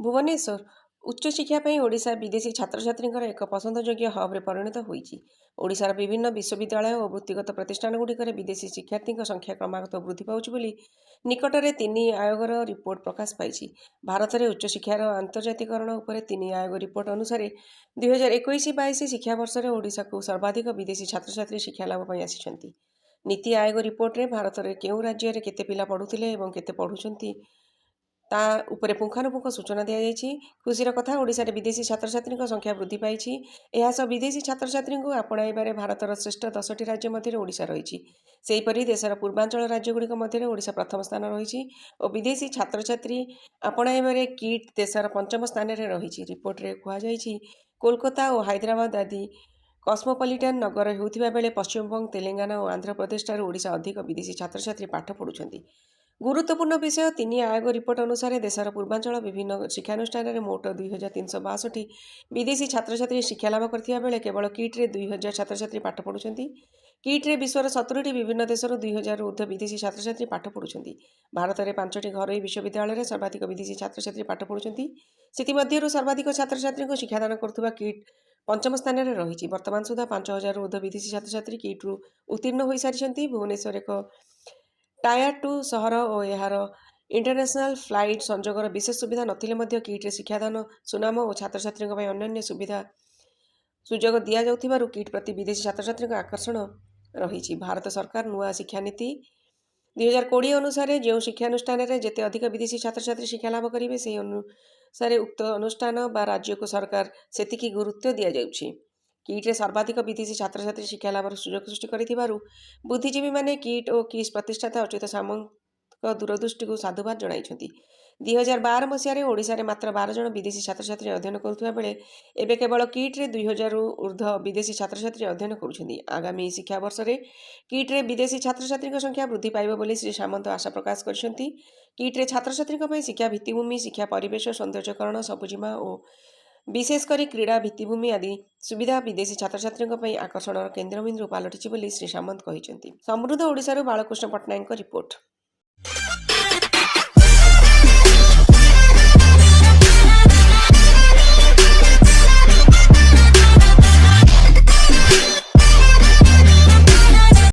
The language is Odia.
ଭୁବନେଶ୍ୱର ଉଚ୍ଚଶିକ୍ଷା ପାଇଁ ଓଡ଼ିଶା ବିଦେଶୀ ଛାତ୍ରଛାତ୍ରୀଙ୍କର ଏକ ପସନ୍ଦଯୋଗ୍ୟ ହବ୍ରେ ପରିଣତ ହୋଇଛି। ଓଡ଼ିଶାର ବିଭିନ୍ନ ବିଶ୍ୱବିଦ୍ୟାଳୟ ଓ ବୃତ୍ତିଗତ ପ୍ରତିଷ୍ଠାନଗୁଡ଼ିକରେ ବିଦେଶୀ ଶିକ୍ଷାର୍ଥୀଙ୍କ ସଂଖ୍ୟା କ୍ରମାଗତ ବୃଦ୍ଧି ପାଉଛି ବୋଲି ନିକଟରେ ତିନି ଆୟୋଗର ରିପୋର୍ଟ ପ୍ରକାଶ ପାଇଛି। ଭାରତରେ ଉଚ୍ଚଶିକ୍ଷାର ଆନ୍ତର୍ଜାତିକରଣ ଉପରେ ତିନି ଆୟୋଗ ରିପୋର୍ଟ ଅନୁସାରେ 2021-22 ଶିକ୍ଷାବର୍ଷରେ ଓଡ଼ିଶାକୁ ସର୍ବାଧିକ ବିଦେଶୀ ଛାତ୍ରଛାତ୍ରୀ ଶିକ୍ଷାଲାଭ ପାଇଁ ଆସିଛନ୍ତି। ନୀତି ଆୟୋଗ ରିପୋର୍ଟରେ ଭାରତରେ କେଉଁ ରାଜ୍ୟରେ କେତେ ପିଲା ପଢ଼ୁଥିଲେ ଏବଂ କେତେ ପଢ଼ୁଛନ୍ତି ତା ଉପରେ ପୁଙ୍ଖାନୁପୁଙ୍ଖ ସୂଚନା ଦିଆଯାଇଛି। ଖୁସିର କଥା, ଓଡ଼ିଶାରେ ବିଦେଶୀ ଛାତ୍ରଛାତ୍ରୀଙ୍କ ସଂଖ୍ୟା ବୃଦ୍ଧି ପାଇଛି। ଏହା ସହ ବିଦେଶୀ ଛାତ୍ରଛାତ୍ରୀଙ୍କୁ ଆପଣାଇବାରେ ଭାରତର ଶ୍ରେଷ୍ଠ 10ଟି ରାଜ୍ୟ ମଧ୍ୟରେ ଓଡ଼ିଶା ରହିଛି। ସେହିପରି ଦେଶର ପୂର୍ବାଞ୍ଚଳ ରାଜ୍ୟଗୁଡ଼ିକ ମଧ୍ୟରେ ଓଡ଼ିଶା ପ୍ରଥମ ସ୍ଥାନ ରହିଛି ଓ ବିଦେଶୀ ଛାତ୍ରଛାତ୍ରୀ ଆପଣାଇବାରେ କିଟ୍ ଦେଶର ପଞ୍ଚମ ସ୍ଥାନରେ ରହିଛି। ରିପୋର୍ଟରେ କୁହାଯାଇଛି, କୋଲକାତା ଓ ହାଇଦ୍ରାବାଦ ଆଦି କସ୍ମୋପଲିଟାନ୍ ନଗର ହେଉଥିବା ବେଳେ ପଶ୍ଚିମବଙ୍ଗ, ତେଲେଙ୍ଗାନା ଓ ଆନ୍ଧ୍ରପ୍ରଦେଶଠାରୁ ଓଡ଼ିଶା ଅଧିକ ବିଦେଶୀ ଛାତ୍ରଛାତ୍ରୀ ପାଠ ପଢ଼ୁଛନ୍ତି। ଗୁରୁତ୍ୱପୂର୍ଣ୍ଣ ବିଷୟ, ତିନି ଆୟୋଗ ରିପୋର୍ଟ ଅନୁସାରେ ଦେଶର ପୂର୍ବାଞ୍ଚଳ ବିଭିନ୍ନ ଶିକ୍ଷାନୁଷ୍ଠାନରେ ମୋଟ 2362 ବିଦେଶୀ ଛାତ୍ରଛାତ୍ରୀ ଶିକ୍ଷାଲାଭ କରିଥିବା ବେଳେ କେବଳ କିଟ୍ରେ 2000 ଛାତ୍ରଛାତ୍ରୀ ପାଠ ପଢ଼ୁଛନ୍ତି। କିଟ୍ରେ ବିଶ୍ୱର 17ଟି ବିଭିନ୍ନ ଦେଶରୁ 2000ରୁ ଉର୍ଦ୍ଧ୍ୱ ବିଦେଶୀ ଛାତ୍ରଛାତ୍ରୀ ପାଠ ପଢ଼ୁଛନ୍ତି। ଭାରତରେ 5ଟି ଘରୋଇ ବିଶ୍ୱବିଦ୍ୟାଳୟରେ ସର୍ବାଧିକ ବିଦେଶୀ ଛାତ୍ରଛାତ୍ରୀ ପାଠ ପଢ଼ୁଛନ୍ତି। ସେଥିମଧ୍ୟରୁ ସର୍ବାଧିକ ଛାତ୍ରଛାତ୍ରୀଙ୍କୁ ଶିକ୍ଷାଦାନ କରୁଥିବା କିଟ୍ ପଞ୍ଚମ ସ୍ଥାନରେ ରହିଛି। ବର୍ତ୍ତମାନ ସୁଦ୍ଧା 5000ରୁ ଉର୍ଦ୍ଧ୍ୱ ବିଦେଶୀ ଛାତ୍ରଛାତ୍ରୀ କିଟ୍ରୁ ଉତ୍ତୀର୍ଣ୍ଣ ହୋଇସାରିଛନ୍ତି। ଭୁବନେଶ୍ୱର ଏକ ଟାୟାର 2 ସହର ଓ ଏହାର ଇଣ୍ଟରନ୍ୟାସନାଲ ଫ୍ଲାଇଟ୍ ସଂଯୋଗର ବିଶେଷ ସୁବିଧା ନଥିଲେ ମଧ୍ୟ କିଟ୍ରେ ଶିକ୍ଷାଦାନ ସୁନାମ ଓ ଛାତ୍ରଛାତ୍ରୀଙ୍କ ପାଇଁ ଅନ୍ୟାନ୍ୟ ସୁଯୋଗ ଦିଆଯାଉଥିବାରୁ କିଟ୍ ପ୍ରତି ବିଦେଶୀ ଛାତ୍ରଛାତ୍ରୀଙ୍କ ଆକର୍ଷଣ ରହିଛି। ଭାରତ ସରକାର ନୂଆ ଶିକ୍ଷାନୀତି 2020 ଅନୁସାରେ ଯେଉଁ ଶିକ୍ଷାନୁଷ୍ଠାନରେ ଯେତେ ଅଧିକ ବିଦେଶୀ ଛାତ୍ରଛାତ୍ରୀ ଶିକ୍ଷାଲାଭ କରିବେ, ସେହି ଅନୁସାରେ ଉକ୍ତ ଅନୁଷ୍ଠାନ ବା ରାଜ୍ୟକୁ ସରକାର ସେତିକି ଗୁରୁତ୍ୱ ଦିଆଯାଉଛି। କିଟ୍ରେ ସର୍ବାଧିକ ବିଦେଶୀ ଛାତ୍ରଛାତ୍ରୀ ଶିକ୍ଷାଲାଭର ସୁଯୋଗ ସୃଷ୍ଟି କରିଥିବାରୁ ବୁଦ୍ଧିଜୀବୀମାନେ କିଟ୍ ଓ କିସ୍ ପ୍ରତିଷ୍ଠାତା ଅଚ୍ୟୁତ ସାମନ୍ତଙ୍କ ଦୂରଦୃଷ୍ଟିକୁ ସାଧୁବାଦ ଜଣାଇଛନ୍ତି। 2012 ମସିହାରେ ଓଡ଼ିଶାରେ ମାତ୍ର 12 ଜଣ ବିଦେଶୀ ଛାତ୍ରଛାତ୍ରୀ ଅଧ୍ୟୟନ କରୁଥିବା ବେଳେ ଏବେ କେବଳ କିଟ୍ରେ 2000ରୁ ଉର୍ଦ୍ଧ୍ୱ ବିଦେଶୀ ଛାତ୍ରଛାତ୍ରୀ ଅଧ୍ୟୟନ କରୁଛନ୍ତି। ଆଗାମୀ ଶିକ୍ଷାବର୍ଷରେ କିଟ୍ରେ ବିଦେଶୀ ଛାତ୍ରଛାତ୍ରୀଙ୍କ ସଂଖ୍ୟା ବୃଦ୍ଧି ପାଇବ ବୋଲି ଶ୍ରୀ ସାମନ୍ତ ଆଶା ପ୍ରକାଶ କରିଛନ୍ତି। କିଟ୍ରେ ଛାତ୍ରଛାତ୍ରୀଙ୍କ ପାଇଁ ଶିକ୍ଷା ଭିତ୍ତିଭୂମି, ଶିକ୍ଷା ପରିବେଶ, ସୌନ୍ଦର୍ଯ୍ୟକରଣ, ସବୁଜିମା ଓ ବିଶେଷ କରି କ୍ରୀଡ଼ା ଭିତ୍ତିଭୂମି ଆଦି ସୁବିଧା ବିଦେଶୀ ଛାତ୍ରଛାତ୍ରୀଙ୍କ ପାଇଁ ଆକର୍ଷଣର କେନ୍ଦ୍ରବିନ୍ଦୁ ପାଲଟିଛି ବୋଲି ଶ୍ରୀ ସାମନ୍ତ କହିଛନ୍ତି। ସମୃଦ୍ଧ ଓଡ଼ିଶାରୁ ବାଳକୃଷ୍ଣ ପଟ୍ଟନାୟକଙ୍କ ରିପୋର୍ଟ।